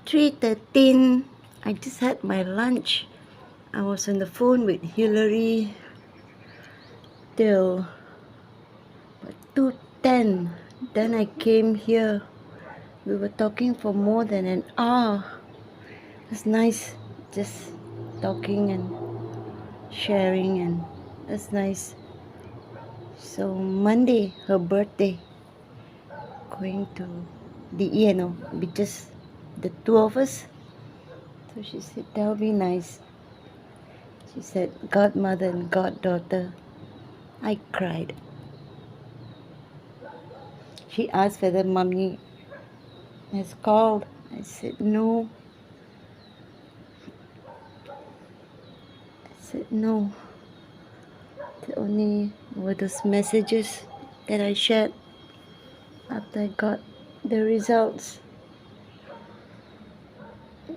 3:13. I just had my lunch. I was on the phone with Hillary till 2:10. Then I came here. We were talking for more than an hour. It's nice just talking and sharing, and that's nice. So Monday, her birthday, going to the be just the two of us. So she said that'll be nice. She said godmother and goddaughter. I cried. She asked whether mommy has called. I said no. I said no. The only were those messages that I shared after I got the results.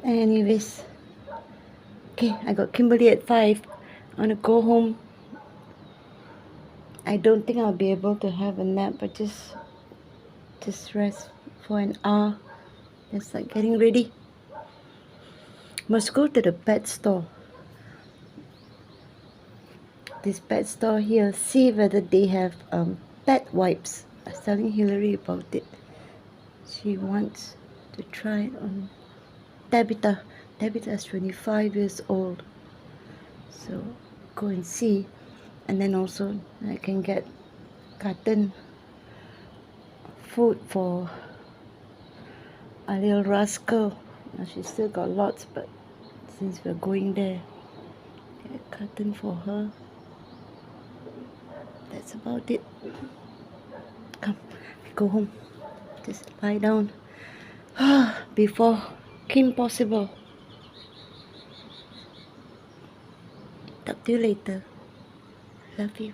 Anyways, okay, I got Kimberly at 5. I want to go home. I don't think I'll be able to have a nap, but just rest for an hour. It's like getting ready. Must go to the pet store. This pet store here, see whether they have pet wipes. I was telling Hillary about it. She wants to try it on Tabitha. Tabitha is 25 years old. So go and see. And then also I can get carton food for a little rascal. Now she's still got lots, but since we're going there, get a carton for her. That's about it. Come, go home. Just lie down. Before Kim possible. Talk to you later. Love you.